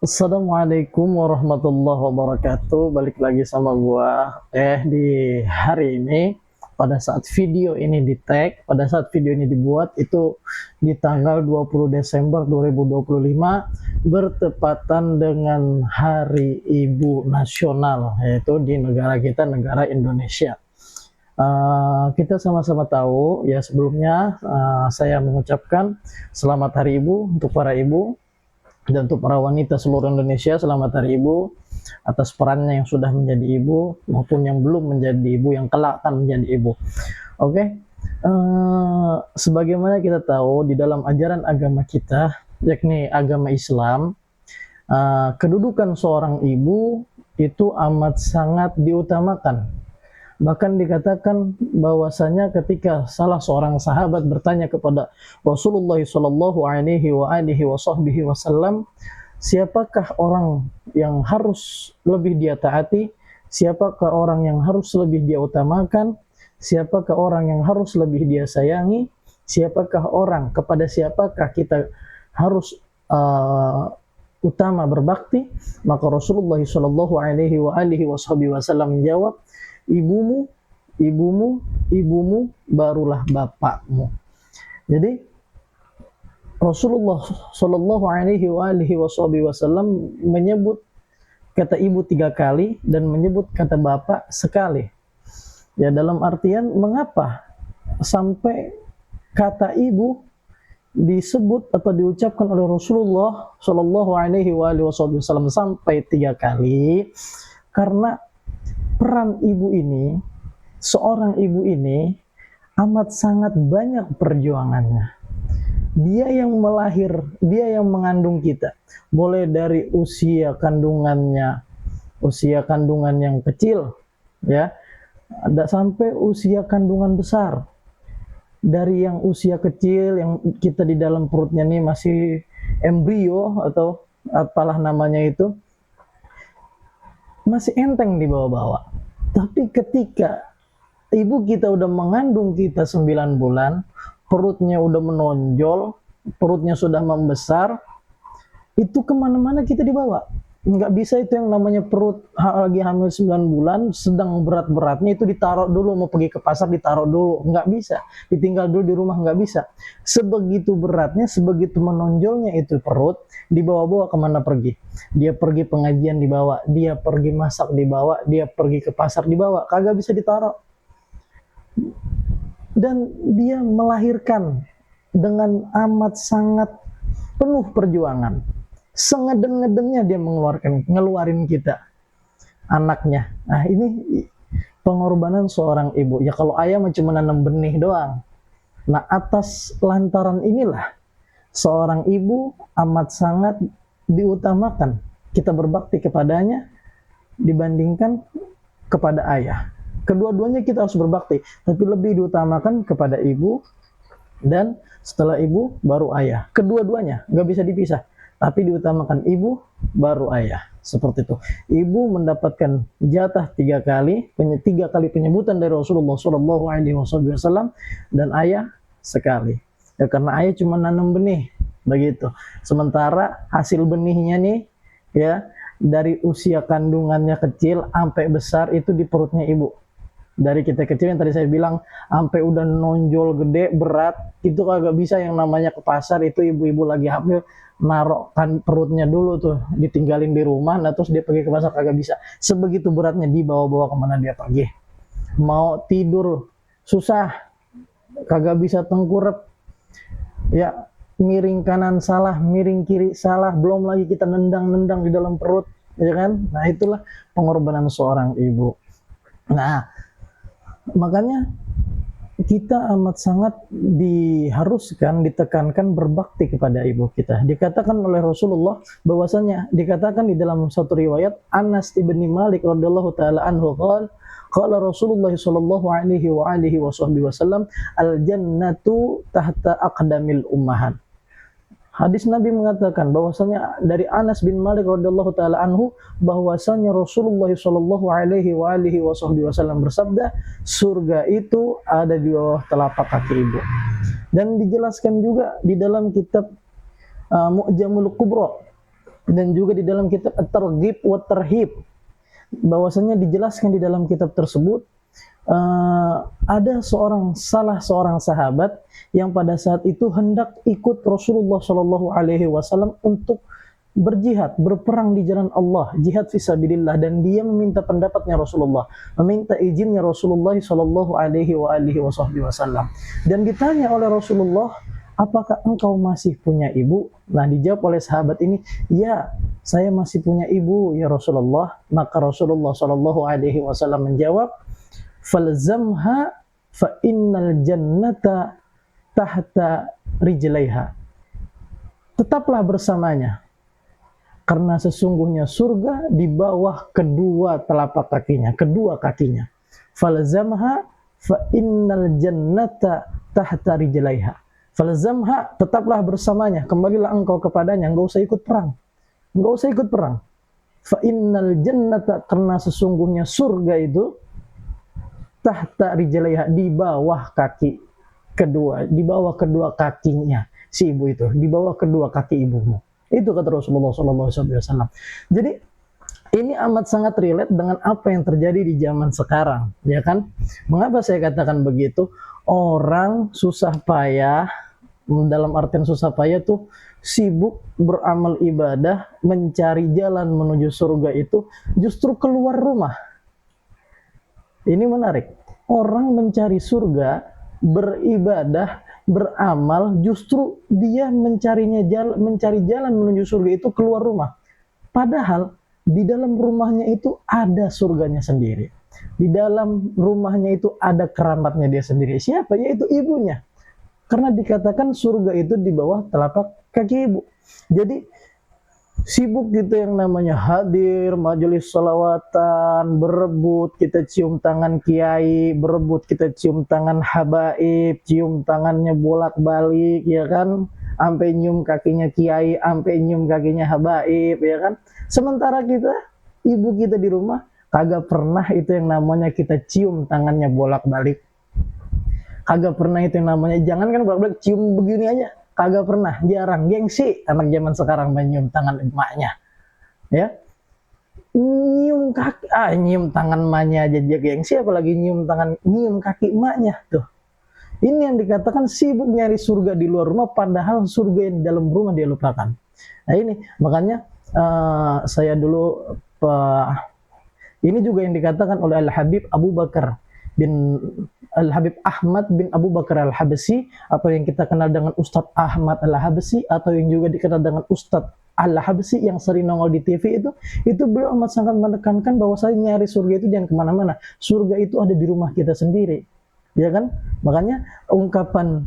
Assalamualaikum warahmatullahi wabarakatuh. Balik lagi sama gua di hari ini. Pada saat video ini di tag, pada saat video ini dibuat itu di tanggal 20 Desember 2025 bertepatan dengan Hari Ibu Nasional, yaitu di negara kita, negara Indonesia. Kita sama-sama tahu ya, sebelumnya saya mengucapkan selamat Hari Ibu untuk para ibu dan untuk para wanita seluruh Indonesia. Selamat Hari Ibu atas perannya yang sudah menjadi ibu maupun yang belum menjadi ibu, yang kelak akan menjadi ibu. Oke, sebagaimana kita tahu di dalam ajaran agama kita, yakni agama Islam, kedudukan seorang ibu itu amat sangat diutamakan. Bahkan dikatakan bahwasanya ketika salah seorang sahabat bertanya kepada Rasulullah Shallallahu Alaihi Wasallam, siapakah orang yang harus lebih dia taati, siapakah orang yang harus lebih dia utamakan, siapakah orang yang harus lebih dia sayangi, siapakah orang, kepada siapakah kita harus utama berbakti, maka Rasulullah Shallallahu Alaihi Wasallam menjawab, ibumu, ibumu, ibumu, barulah bapakmu. Jadi Rasulullah Shallallahu Alaihi Wasallam menyebut kata ibu 3 kali dan menyebut kata bapak sekali. Ya, dalam artian mengapa sampai kata ibu disebut atau diucapkan oleh Rasulullah Shallallahu Alaihi Wasallam sampai 3 kali? Karena peran ibu ini, seorang ibu ini amat sangat banyak perjuangannya. Dia yang dia yang mengandung kita. Mulai dari usia kandungannya, usia kandungan yang kecil, ya, ada sampai usia kandungan besar. Dari yang usia kecil, yang kita di dalam perutnya nih masih embrio atau apalah namanya itu, masih enteng dibawa-bawa. Tapi ketika ibu kita udah mengandung kita 9 bulan, perutnya udah menonjol, perutnya sudah membesar, itu kemana-mana kita dibawa. Nggak bisa itu yang namanya perut lagi hamil 9 bulan, sedang berat-beratnya itu ditaruh dulu, mau pergi ke pasar ditaruh dulu, nggak bisa. Ditinggal dulu di rumah, nggak bisa. Sebegitu beratnya, sebegitu menonjolnya itu perut, dibawa-bawa kemana pergi. Dia pergi pengajian dibawa, dia pergi masak dibawa, dia pergi ke pasar dibawa, kagak bisa ditaruh. Dan dia melahirkan dengan amat sangat penuh perjuangan. Sengeden-ngedennya dia ngeluarin kita, anaknya. Nah, ini pengorbanan seorang ibu. Ya kalau ayah cuma nanam benih doang. Nah, atas lantaran inilah seorang ibu amat sangat diutamakan kita berbakti kepadanya dibandingkan kepada ayah. Kedua-duanya kita harus berbakti, tapi lebih diutamakan kepada ibu, dan setelah ibu baru ayah. Kedua-duanya nggak bisa dipisah, tapi diutamakan ibu baru ayah, seperti itu. Ibu mendapatkan jatah 3 kali, 3 kali penyebutan dari Rasulullah Shallallahu Alaihi Wasallam, dan ayah sekali. Ya, karena ayah cuma nanam benih, begitu. Sementara hasil benihnya nih, ya, dari usia kandungannya kecil sampai besar itu di perutnya ibu. Dari kita kecil yang tadi saya bilang sampai udah nonjol gede berat, itu kagak bisa yang namanya ke pasar. Itu ibu-ibu lagi hamil narok kan perutnya dulu tuh, ditinggalin di rumah, nah terus dia pergi ke pasar, kagak bisa. Sebegitu beratnya, dibawa-bawa kemana dia pergi. Mau tidur susah, kagak bisa tengkurap, ya, miring kanan salah, miring kiri salah, belum lagi kita nendang-nendang di dalam perut, ya kan. Nah, itulah pengorbanan seorang ibu. Nah, makanya kita amat sangat diharuskan, ditekankan berbakti kepada ibu kita. Dikatakan oleh Rasulullah bahwasanya, dikatakan di dalam satu riwayat, Anas ibni Malik radhiyallahu taala anhu qala Rasulullah sallallahu alaihi wasallam, al jannatu tahta aqdamil ummahat. Hadis Nabi mengatakan bahwasanya dari Anas bin Malik radhiyallahu taala anhu, bahwasanya Rasulullah sallallahu alaihi wasallam bersabda, surga itu ada di bawah telapak kaki ibu. Dan dijelaskan juga di dalam kitab Mu'jamul Kubra Dan juga di dalam kitab At-Targhib wa Tarhib, bahwasanya dijelaskan di dalam kitab tersebut, ada salah seorang sahabat yang pada saat itu hendak ikut Rasulullah Shallallahu Alaihi Wasallam untuk berjihad, berperang di jalan Allah, jihad fisabilillah, dan dia meminta pendapatnya Rasulullah, meminta izinnya Rasulullah Shallallahu Alaihi Wasallam, dan ditanya oleh Rasulullah, apakah engkau masih punya ibu? Nah, dijawab oleh sahabat ini, ya, saya masih punya ibu ya Rasulullah. Maka Rasulullah Shallallahu Alaihi Wasallam menjawab, falzamha fa innal jannata tahta rijlaiha. Tetaplah bersamanya, karena sesungguhnya surga di bawah kedua telapak kakinya, kedua kakinya. Falzamha fa innal jannata tahta rijlaiha. Falzamha, tetaplah bersamanya, kembalilah engkau kepadanya, enggak usah ikut perang. Enggak usah ikut perang. Fa innal jannata, karena sesungguhnya surga itu tahta rijlaiha, di bawah kaki kedua, di bawah kedua kakinya si ibu itu, di bawah kedua kaki ibumu. Itu kata Rasulullah SAW. Jadi ini amat sangat relate dengan apa yang terjadi di zaman sekarang, ya kan? Mengapa saya katakan begitu? Orang susah payah, dalam artian susah payah tuh sibuk beramal ibadah, mencari jalan menuju surga itu justru keluar rumah. Ini menarik. Orang mencari surga, beribadah, beramal, justru dia mencari jalan menuju surga itu keluar rumah. Padahal di dalam rumahnya itu ada surganya sendiri. Di dalam rumahnya itu ada keramatnya dia sendiri. Siapa? Yaitu ibunya. Karena dikatakan surga itu di bawah telapak kaki ibu. Jadi sibuk gitu yang namanya hadir majelis sholawatan, berebut kita cium tangan kiai, berebut kita cium tangan habaib, cium tangannya bolak-balik, ya kan, sampai nyium kakinya kiai, sampai nyium kakinya habaib, ya kan. Sementara kita, ibu kita di rumah kagak pernah itu yang namanya kita cium tangannya bolak-balik, kagak pernah itu yang namanya, jangan kan bolak-balik, cium begini aja kagak pernah, jarang, gengsi anak zaman sekarang menyium tangan emaknya, ya, nyium kaki, nyium tangan emaknya aja dia gengsi, apalagi nyium kaki emaknya tuh. Ini yang dikatakan sibuk nyari surga di luar rumah, padahal surga yang di dalam rumah dia lupakan. Nah ini makanya saya dulu ini juga yang dikatakan oleh Al-Habib Ahmad bin Abu Bakar Al-Habsyi, atau yang kita kenal dengan Ustadz Ahmad Al-Habsyi, atau yang juga dikenal dengan Ustadz Al-Habsyi yang sering nongol di TV itu beliau amat sangat menekankan bahwa saya nyari surga itu jangan kemana-mana, surga itu ada di rumah kita sendiri, ya kan. Makanya ungkapan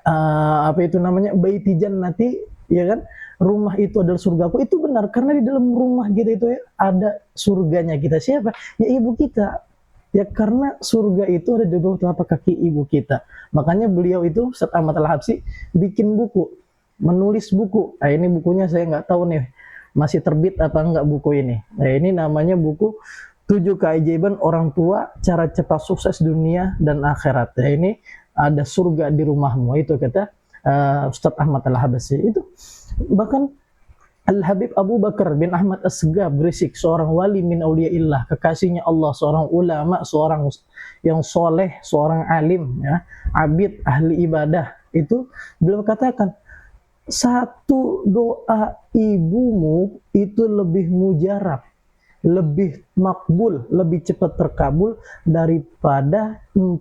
apa itu namanya, baiti jannati, ya kan, rumah itu adalah surgaku, itu benar, karena di dalam rumah kita itu ada surganya kita. Siapa? Ya ibu kita. Ya karena surga itu ada di bawah telapak kaki ibu kita. Makanya beliau itu, Ustadz Ahmad Al-Habsyi, bikin buku, menulis buku. Nah ini bukunya saya nggak tahu nih masih terbit apa enggak buku ini. Nah ini namanya buku 7 Keajaiban Orang Tua, Cara Cepat Sukses Dunia dan Akhirat. Nah ini ada surga di rumahmu, itu kata Ustadz Ahmad Al-Habsyi. Itu bahkan Al-Habib Abu Bakar bin Ahmad As-Segaf Gresik, seorang wali min auliyaillah, kekasihnya Allah, seorang ulama, seorang yang soleh, seorang alim, ya, abid, ahli ibadah, itu beliau katakan, satu doa ibumu itu lebih mujarab, lebih makbul, lebih cepat terkabul daripada 40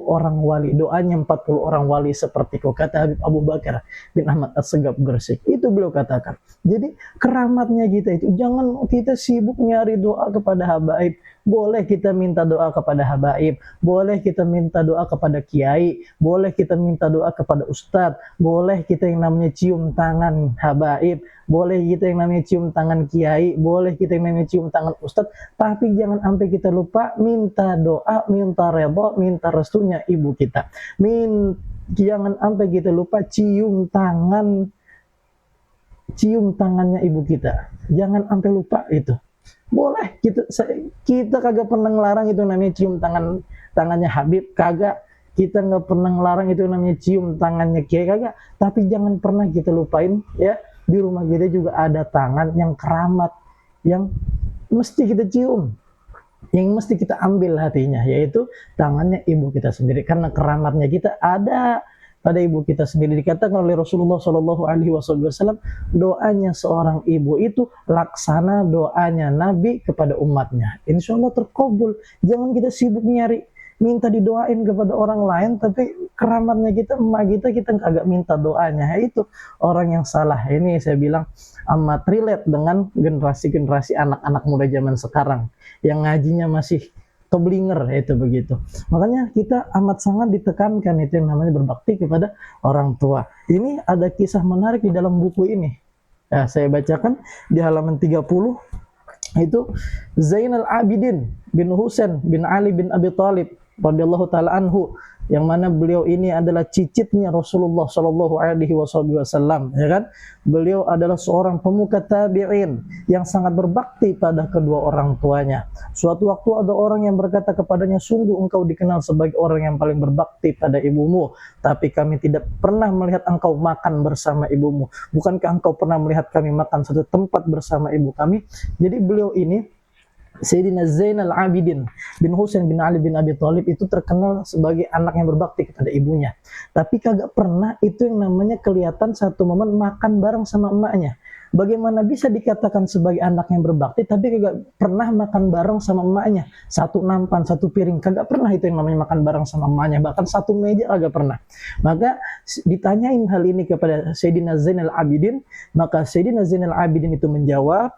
orang wali. Doanya 40 orang wali seperti kata Habib Abu Bakar bin Ahmad As-Segaf Gresik. Itu beliau katakan. Jadi keramatnya kita itu, jangan kita sibuk nyari doa kepada habaib. Boleh kita minta doa kepada habaib, boleh kita minta doa kepada kiai, boleh kita minta doa kepada ustadz, boleh kita yang namanya cium tangan habaib, boleh kita yang namanya cium tangan kiai, boleh kita yang namanya cium tangan ustadz, tapi jangan sampai kita lupa minta doa, minta redha, minta restunya ibu kita. Jangan sampai kita lupa cium tangannya ibu kita. Jangan sampai lupa itu. Boleh, kita kagak pernah ngelarang itu namanya cium tangannya Habib, kagak. Kita nggak pernah ngelarang itu namanya cium tangannya kiai, kagak. Tapi jangan pernah kita lupain, ya, di rumah kita juga ada tangan yang keramat, yang mesti kita cium, yang mesti kita ambil hatinya, yaitu tangannya ibu kita sendiri, karena keramatnya kita ada pada ibu kita sendiri. Dikatakan oleh Rasulullah Shallallahu Alaihi Wasallam, doanya seorang ibu itu laksana doanya Nabi kepada umatnya. Insya Allah terkabul. Jangan kita sibuk nyari minta didoain kepada orang lain, tapi keramatnya kita, emak kita kagak minta doanya. Itu orang yang salah. Ini saya bilang amat relate dengan generasi-generasi anak-anak muda zaman sekarang yang ngajinya masih keblinger, itu begitu. Makanya kita amat sangat ditekankan itu yang namanya berbakti kepada orang tua. Ini ada kisah menarik di dalam buku ini. Ya, saya bacakan di halaman 30. Itu Zainal Abidin bin Husain bin Ali bin Abi Thalib radhiyallahu taala anhu, yang mana beliau ini adalah cicitnya Rasulullah Shallallahu Alaihi Wasallam, ya kan? Beliau adalah seorang pemuka tabi'in yang sangat berbakti pada kedua orang tuanya. Suatu waktu ada orang yang berkata kepadanya, sungguh engkau dikenal sebagai orang yang paling berbakti pada ibumu, tapi kami tidak pernah melihat engkau makan bersama ibumu. Bukankah engkau pernah melihat kami makan satu tempat bersama ibu kami? Jadi beliau ini, Sayyidina Zainal Abidin bin Husain bin Ali bin Abi Thalib, itu terkenal sebagai anak yang berbakti kepada ibunya. Tapi kagak pernah itu yang namanya kelihatan satu momen makan bareng sama emaknya. Bagaimana bisa dikatakan sebagai anak yang berbakti tapi kagak pernah makan bareng sama emaknya? Satu nampan, satu piring, kagak pernah itu yang namanya makan bareng sama emaknya. Bahkan satu meja kagak pernah. Maka ditanyain hal ini kepada Sayyidina Zainal Abidin, maka Sayyidina Zainal Abidin itu menjawab,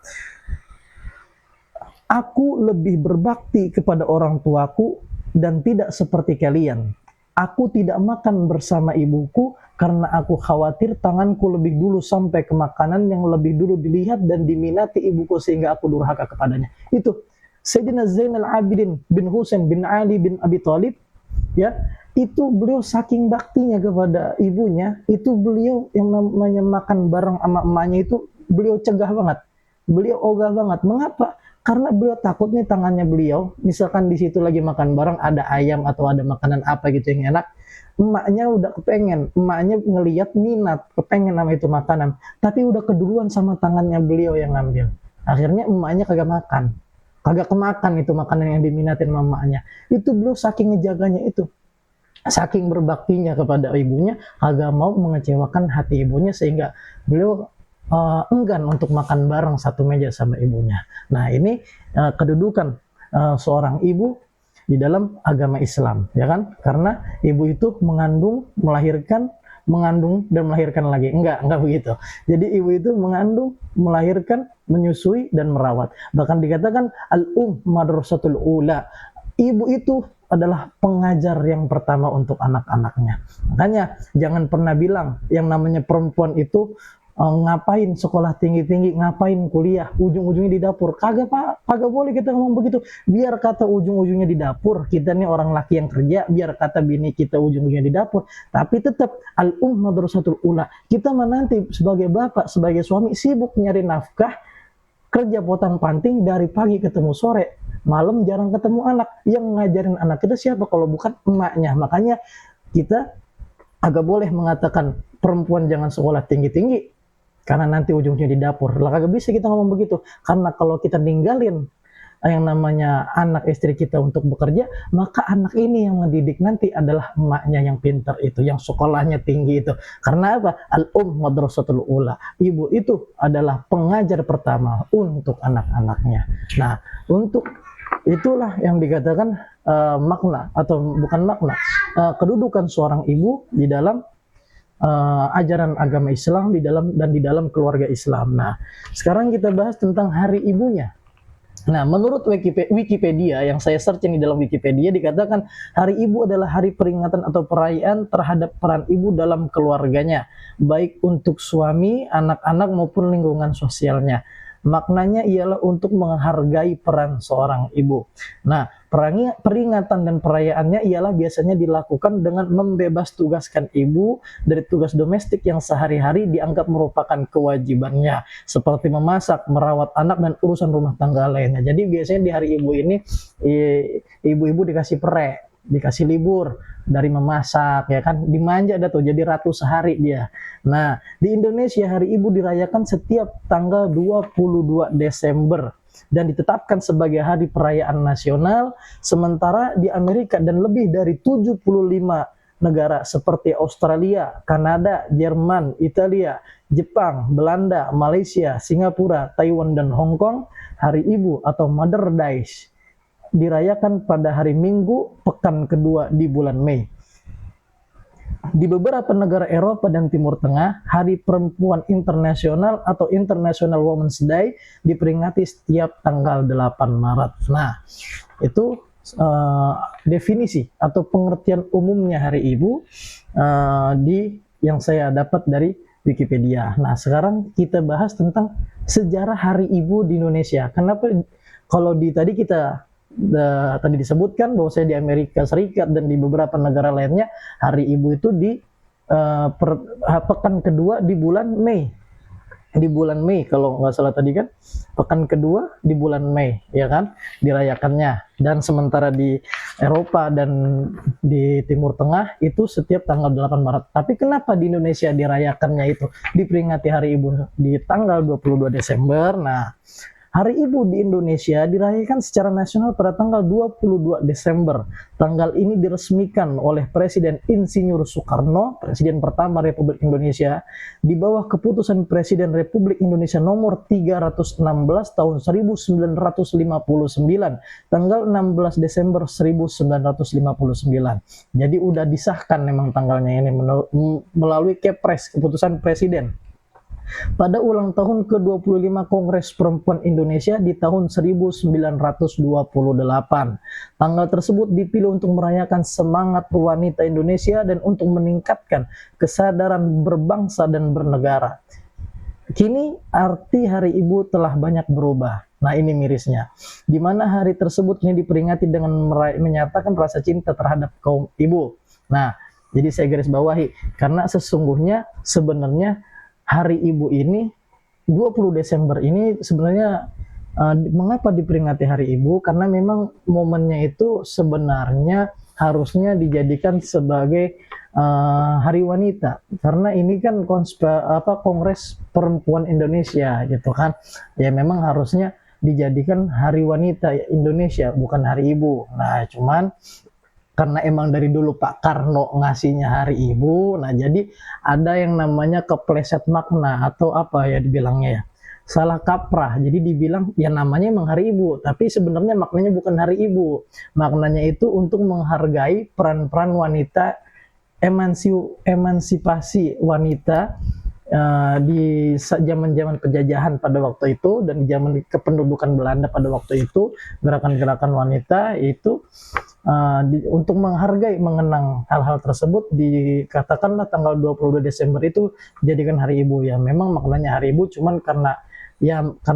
aku lebih berbakti kepada orang tuaku dan tidak seperti kalian. Aku tidak makan bersama ibuku karena aku khawatir tanganku lebih dulu sampai ke makanan yang lebih dulu dilihat dan diminati ibuku sehingga aku durhaka kepadanya. Itu Sayyidina Zainal Abidin bin Husain bin Ali bin Abi Thalib, ya, itu beliau saking baktinya kepada ibunya, itu beliau yang namanya makan bareng sama emaknya itu beliau cegah banget. Beliau ogah banget. Mengapa? Karena beliau takut nih tangannya beliau, misalkan di situ lagi makan bareng ada ayam atau ada makanan apa gitu yang enak, emaknya udah kepengen, emaknya ngelihat minat, kepengen sama itu makanan, tapi udah keduluan sama tangannya beliau yang ngambil. Akhirnya emaknya kagak makan, kagak kemakan itu makanan yang diminatin sama emaknya. Itu beliau saking ngejaganya itu, saking berbaktinya kepada ibunya, kagak mau mengecewakan hati ibunya sehingga beliau enggan untuk makan bareng satu meja sama ibunya. Nah, ini kedudukan seorang ibu di dalam agama Islam, ya kan? Karena ibu itu mengandung, melahirkan, mengandung dan melahirkan lagi. Enggak begitu. Jadi ibu itu mengandung, melahirkan, menyusui dan merawat. Bahkan dikatakan madrasatul ula. Ibu itu adalah pengajar yang pertama untuk anak-anaknya. Makanya jangan pernah bilang yang namanya perempuan itu ngapain sekolah tinggi-tinggi, ngapain kuliah, ujung-ujungnya di dapur. Kagak Pak, kagak boleh kita ngomong begitu. Biar kata ujung-ujungnya di dapur, kita nih orang laki yang kerja, biar kata bini kita ujung-ujungnya di dapur, tapi tetap madrasatul ula. Kita nanti sebagai bapak, sebagai suami sibuk nyari nafkah, kerja potong-panting dari pagi ketemu sore, malam jarang ketemu anak. Yang ngajarin anak kita siapa kalau bukan emaknya? Makanya kita agak boleh mengatakan perempuan jangan sekolah tinggi-tinggi, karena nanti ujungnya di dapur. Lah kagak bisa kita ngomong begitu. Karena kalau kita ninggalin yang namanya anak istri kita untuk bekerja, maka anak ini yang mendidik nanti adalah emaknya yang pintar itu, yang sekolahnya tinggi itu. Karena apa? Madrasatul ula. Ibu itu adalah pengajar pertama untuk anak-anaknya. Nah, untuk itulah yang dikatakan makna, atau bukan makna, kedudukan seorang ibu di dalam ajaran agama Islam, di dalam keluarga Islam. Nah, sekarang kita bahas tentang hari ibunya. Nah, menurut Wikipedia yang saya searching di dalam Wikipedia, dikatakan hari ibu adalah hari peringatan atau perayaan terhadap peran ibu dalam keluarganya, baik untuk suami, anak-anak maupun lingkungan sosialnya. Maknanya ialah untuk menghargai peran seorang ibu. Nah, peringatan dan perayaannya ialah biasanya dilakukan dengan membebas tugaskan ibu dari tugas domestik yang sehari-hari dianggap merupakan kewajibannya, seperti memasak, merawat anak, dan urusan rumah tangga lainnya. Jadi biasanya di hari ibu ini, ibu-ibu dikasih dikasih libur dari memasak, ya kan, dimanja dah tuh, jadi ratu sehari dia. Nah, di Indonesia Hari Ibu dirayakan setiap tanggal 22 Desember dan ditetapkan sebagai hari perayaan nasional, sementara di Amerika dan lebih dari 75 negara seperti Australia, Kanada, Jerman, Italia, Jepang, Belanda, Malaysia, Singapura, Taiwan, dan Hong Kong, Hari Ibu atau Mother Day dirayakan pada hari Minggu pekan kedua di bulan Mei. Di beberapa negara Eropa dan Timur Tengah, Hari Perempuan Internasional atau International Women's Day diperingati setiap tanggal 8 Maret. Nah, itu definisi atau pengertian umumnya Hari Ibu yang saya dapat dari Wikipedia. Nah, sekarang kita bahas tentang sejarah Hari Ibu di Indonesia. Kenapa kalau tadi kita tadi disebutkan bahwa saya di Amerika Serikat dan di beberapa negara lainnya Hari Ibu itu di pekan kedua di bulan Mei. Di bulan Mei kalau nggak salah tadi kan, pekan kedua di bulan Mei, ya kan, dirayakannya. Dan sementara di Eropa dan di Timur Tengah itu setiap tanggal 8 Maret. Tapi kenapa di Indonesia dirayakannya itu diperingati Hari Ibu di tanggal 22 Desember? Nah, Hari Ibu di Indonesia dirayakan secara nasional pada tanggal 22 Desember. Tanggal ini diresmikan oleh Presiden Insinyur Soekarno, Presiden pertama Republik Indonesia, di bawah keputusan Presiden Republik Indonesia nomor 316 tahun 1959, tanggal 16 Desember 1959. Jadi udah disahkan memang tanggalnya ini melalui Kepres, keputusan Presiden. Pada ulang tahun ke-25 Kongres Perempuan Indonesia di tahun 1928. Tanggal tersebut dipilih untuk merayakan semangat wanita Indonesia dan untuk meningkatkan kesadaran berbangsa dan bernegara. Kini arti Hari Ibu telah banyak berubah. Nah, ini mirisnya. Di mana hari tersebut ini diperingati dengan menyatakan rasa cinta terhadap kaum ibu. Nah, jadi saya garis bawahi, karena sesungguhnya sebenarnya Hari Ibu ini 20 Desember ini sebenarnya mengapa diperingati Hari Ibu? Karena memang momennya itu sebenarnya harusnya dijadikan sebagai Hari Wanita. Karena ini kan Kongres Perempuan Indonesia gitu kan. Ya memang harusnya dijadikan Hari Wanita Indonesia, bukan Hari Ibu. Nah, cuman karena emang dari dulu Pak Karno ngasihnya Hari Ibu, nah jadi ada yang namanya kepleset makna atau apa ya dibilangnya ya, salah kaprah. Jadi dibilang ya namanya emang Hari Ibu, tapi sebenarnya maknanya bukan Hari Ibu. Maknanya itu untuk menghargai peran-peran wanita, emansipasi wanita di zaman-zaman penjajahan pada waktu itu dan di zaman kependudukan Belanda pada waktu itu, gerakan-gerakan wanita itu untuk menghargai, mengenang hal-hal tersebut, dikatakanlah tanggal 22 Desember itu dijadikan Hari Ibu. Ya memang maknanya Hari Ibu, cuman karena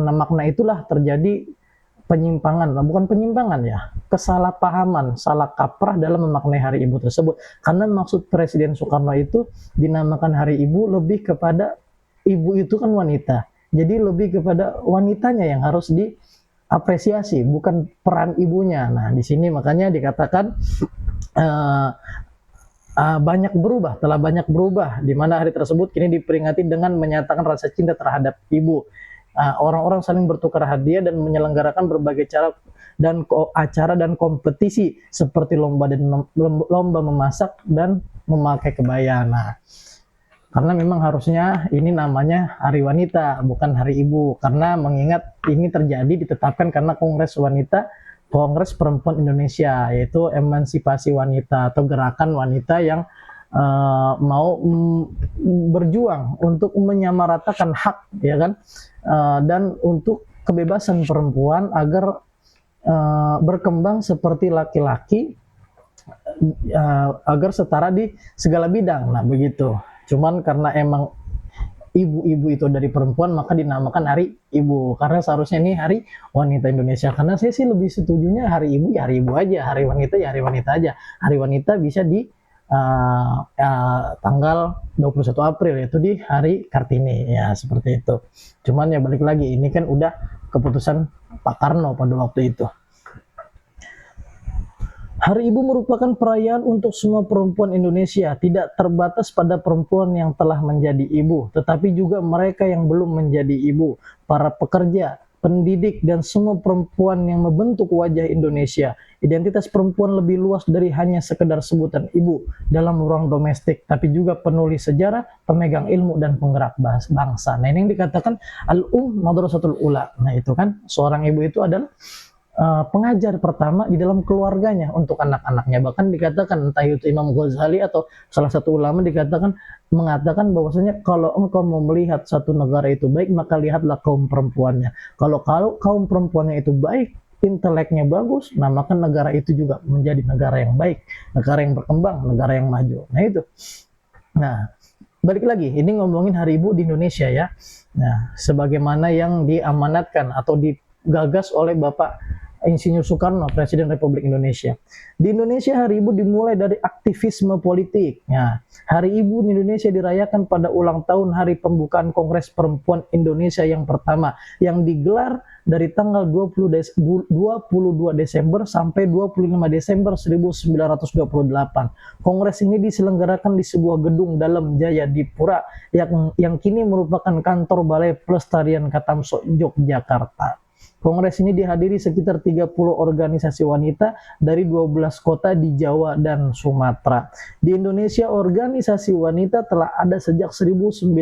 makna itulah terjadi penyimpangan, bukan penyimpangan ya, kesalahpahaman, salah kaprah dalam memaknai Hari Ibu tersebut. Karena maksud Presiden Soekarno itu dinamakan Hari Ibu lebih kepada ibu itu kan wanita, jadi lebih kepada wanitanya yang harus diapresiasi, bukan peran ibunya. Nah, di sini makanya dikatakan telah banyak berubah, di mana hari tersebut kini diperingati dengan menyatakan rasa cinta terhadap ibu. Orang-orang saling bertukar hadiah dan menyelenggarakan berbagai acara dan kompetisi seperti lomba memasak dan memakai kebaya. Nah, karena memang harusnya ini namanya Hari Wanita, bukan Hari Ibu, karena mengingat ini ditetapkan karena Kongres Perempuan Indonesia, yaitu emansipasi wanita atau gerakan wanita yang mau berjuang untuk menyamaratakan hak, ya kan, dan untuk kebebasan perempuan agar berkembang seperti laki-laki, agar setara di segala bidang. Nah, begitu. Cuman karena emang ibu-ibu itu dari perempuan, maka dinamakan Hari Ibu. Karena seharusnya ini Hari Wanita Indonesia. Karena saya sih lebih setujunya Hari Ibu ya Hari Ibu aja, Hari Wanita ya Hari Wanita aja. Hari Wanita bisa di tanggal 21 April, yaitu di Hari Kartini, ya seperti itu. Cuman ya balik lagi, ini kan udah keputusan Pak Karno pada waktu itu. Hari Ibu merupakan perayaan untuk semua perempuan Indonesia, tidak terbatas pada perempuan yang telah menjadi ibu, tetapi juga mereka yang belum menjadi ibu, para pekerja, pendidik, dan semua perempuan yang membentuk wajah Indonesia. Identitas perempuan lebih luas dari hanya sekedar sebutan ibu dalam ruang domestik, tapi juga penulis sejarah, pemegang ilmu, dan penggerak bangsa. Nah, ini yang dikatakan Madrasatul Ula. Nah, itu kan seorang ibu itu adalah pengajar pertama di dalam keluarganya untuk anak-anaknya. Bahkan dikatakan entah itu Imam Ghazali atau salah satu ulama mengatakan bahwasanya kalau engkau mau melihat satu negara itu baik, maka lihatlah kaum perempuannya. Kalau kaum perempuannya itu baik, inteleknya bagus, nah maka negara itu juga menjadi negara yang baik, negara yang berkembang, negara yang maju. Nah itu. Nah, balik lagi, ini ngomongin Hari Ibu di Indonesia ya. Nah, sebagaimana yang diamanatkan atau digagas oleh Bapak Insinyur Soekarno, Presiden Republik Indonesia. Di Indonesia, Hari Ibu dimulai dari aktivisme politik. Nah, Hari Ibu di Indonesia dirayakan pada ulang tahun hari pembukaan Kongres Perempuan Indonesia yang pertama, yang digelar dari tanggal 22 Desember sampai 25 Desember 1928. Kongres ini diselenggarakan di sebuah gedung dalam Jayadipura yang kini merupakan kantor Balai Pelestarian Katamso Yogyakarta. Kongres ini dihadiri sekitar 30 organisasi wanita dari 12 kota di Jawa dan Sumatera. Di Indonesia, organisasi wanita telah ada sejak 1912,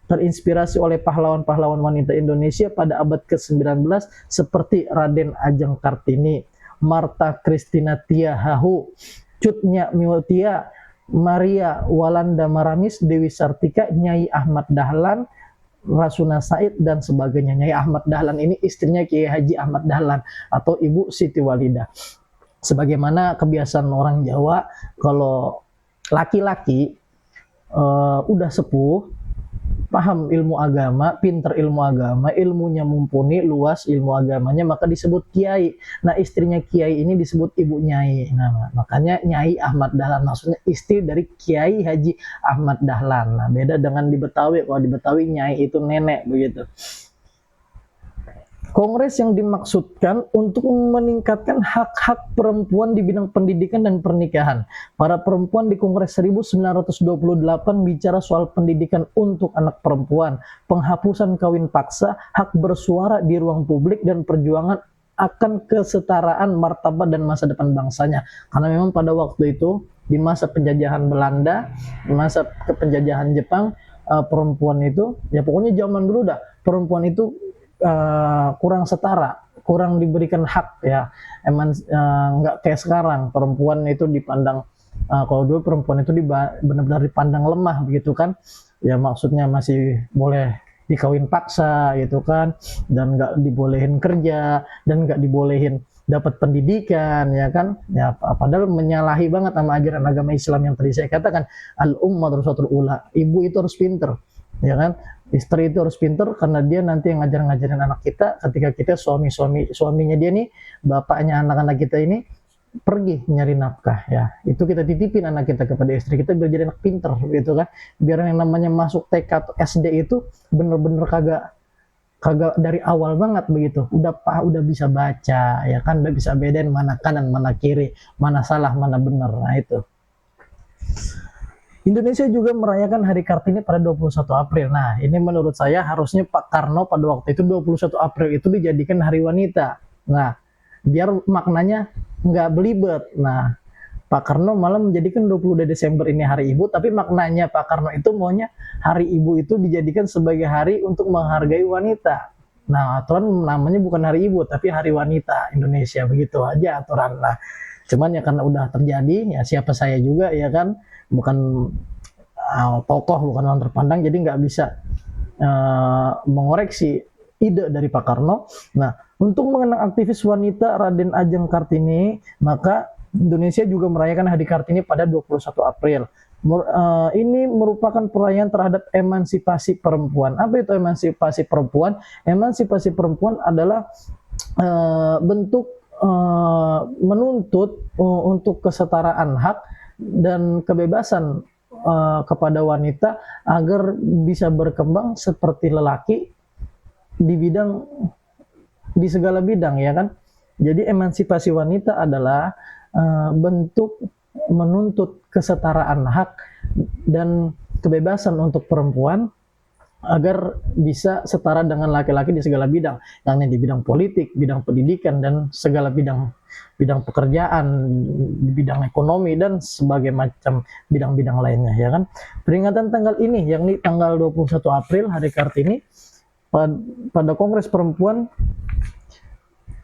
terinspirasi oleh pahlawan-pahlawan wanita Indonesia pada abad ke-19 seperti Raden Ajeng Kartini, Marta Christina Tiahahu, Cut Nyak Miotia, Maria Walanda Maramis, Dewi Sartika, Nyai Ahmad Dahlan, Rasuna Said, dan sebagainya. Nyai Ahmad Dahlan ini istrinya Kiai Haji Ahmad Dahlan atau Ibu Siti Walidah. Sebagaimana kebiasaan orang Jawa, kalau laki-laki udah sepuh, paham ilmu agama, pinter ilmu agama, ilmunya mumpuni, luas ilmu agamanya, maka disebut kiai. Nah, istrinya kiai ini disebut ibu nyai. Nah, makanya Nyai Ahmad Dahlan, maksudnya istri dari Kiai Haji Ahmad Dahlan. Nah, beda dengan di Betawi. Kalau di Betawi nyai itu nenek begitu. Kongres yang dimaksudkan untuk meningkatkan hak-hak perempuan di bidang pendidikan dan pernikahan. Para perempuan di Kongres 1928 bicara soal pendidikan untuk anak perempuan, penghapusan kawin paksa, hak bersuara di ruang publik, dan perjuangan akan kesetaraan martabat dan masa depan bangsanya. Karena memang pada waktu itu, di masa penjajahan Belanda, di masa penjajahan Jepang, perempuan itu, ya pokoknya zaman dulu dah, perempuan itu kurang setara, kurang diberikan hak ya. Nggak kayak sekarang perempuan itu dipandang, kalau dulu perempuan itu benar-benar dipandang lemah begitu kan ya, maksudnya masih boleh dikawin paksa gitu kan, dan nggak dibolehin kerja, dan nggak dibolehin dapat pendidikan ya kan ya, padahal menyalahi banget sama ajaran agama Islam yang tadi saya katakan, Madrasatul Ula. Ibu itu harus pinter ya kan, istri itu harus pinter, karena dia nanti yang ngajarin anak kita ketika kita suaminya dia nih, bapaknya anak-anak kita ini pergi nyari nafkah ya, itu kita titipin anak kita kepada istri kita biar jadi anak pinter gitu kan, biar yang namanya masuk TK atau SD itu bener-bener kagak dari awal banget begitu, udah bisa baca ya kan, udah bisa bedain mana kanan mana kiri, mana salah mana benar. Nah itu. Indonesia juga merayakan Hari Kartini pada 21 April. Nah, ini menurut saya harusnya Pak Karno pada waktu itu 21 April itu dijadikan Hari Wanita. Nah, biar maknanya nggak belibet. Nah, Pak Karno malah menjadikan 22 Desember ini Hari Ibu, tapi maknanya Pak Karno itu maunya Hari Ibu itu dijadikan sebagai hari untuk menghargai wanita. Nah, aturan namanya bukan Hari Ibu, tapi Hari Wanita Indonesia. Begitu aja aturan lah. Cuman ya karena udah terjadi, ya siapa saya juga ya kan, bukan tokoh, bukan orang terpandang, jadi nggak bisa mengoreksi ide dari Pak Karno. Nah, untuk mengenang aktivis wanita Raden Ajeng Kartini, maka Indonesia juga merayakan Hari Kartini pada 21 April. Ini merupakan perayaan terhadap emansipasi perempuan. Apa itu emansipasi perempuan? Emansipasi perempuan adalah bentuk menuntut untuk kesetaraan hak dan kebebasan kepada wanita agar bisa berkembang seperti lelaki di segala bidang ya kan. Jadi emansipasi wanita adalah bentuk menuntut kesetaraan hak dan kebebasan untuk perempuan agar bisa setara dengan laki-laki di segala bidang, yakni di bidang politik, bidang pendidikan, dan segala bidang pekerjaan, di bidang ekonomi, dan sebagai macam bidang-bidang lainnya, ya kan. Peringatan tanggal ini, yakni tanggal 21 April, Hari Kartini, pada Kongres Perempuan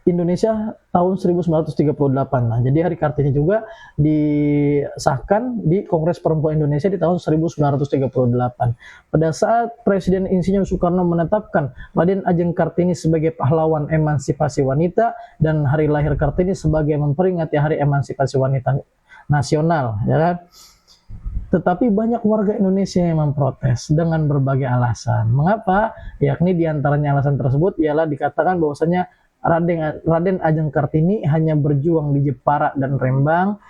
Indonesia tahun 1938. Nah, jadi Hari Kartini juga disahkan di Kongres Perempuan Indonesia di tahun 1938. Pada saat Presiden Insinyur Soekarno menetapkan Raden Ajeng Kartini sebagai pahlawan emansipasi wanita dan hari lahir Kartini sebagai memperingati Hari Emansipasi Wanita Nasional, ya kan? Tetapi banyak warga Indonesia yang memprotes dengan berbagai alasan. Mengapa? Yakni diantaranya alasan tersebut ialah dikatakan bahwasanya Raden Ajeng Kartini hanya berjuang di Jepara dan Rembang,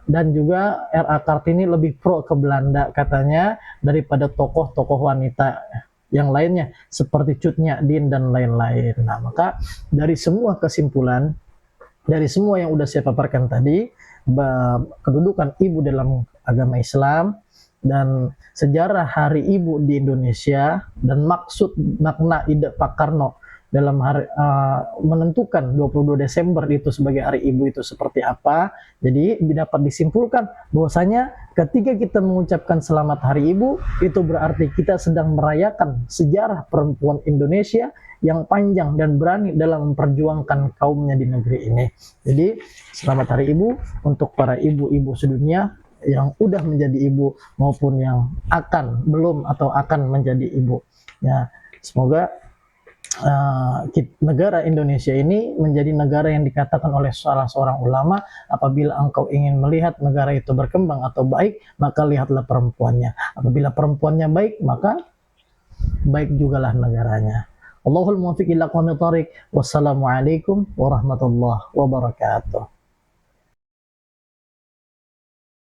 dan juga R.A. Kartini lebih pro ke Belanda katanya daripada tokoh-tokoh wanita yang lainnya seperti Cut Nyak-Dien dan lain-lain. Nah, maka dari semua kesimpulan, dari semua yang udah saya paparkan tadi, kedudukan ibu dalam agama Islam dan sejarah Hari Ibu di Indonesia dan maksud makna ide Pak Karno dalam hari menentukan 22 Desember itu sebagai Hari Ibu itu seperti apa. Jadi dapat disimpulkan bahwasanya ketika kita mengucapkan selamat Hari Ibu, itu berarti kita sedang merayakan sejarah perempuan Indonesia yang panjang dan berani dalam memperjuangkan kaumnya di negeri ini. Jadi selamat Hari Ibu untuk para ibu-ibu sedunia yang udah menjadi ibu maupun yang belum atau akan menjadi ibu. Ya, semoga negara Indonesia ini menjadi negara yang dikatakan oleh salah seorang ulama, apabila engkau ingin melihat negara itu berkembang atau baik, maka lihatlah perempuannya. Apabila perempuannya baik, maka baik jugalah negaranya. Allahul muwaffiq ila aqwamit thariq. Wassalamualaikum warahmatullahi wabarakatuh.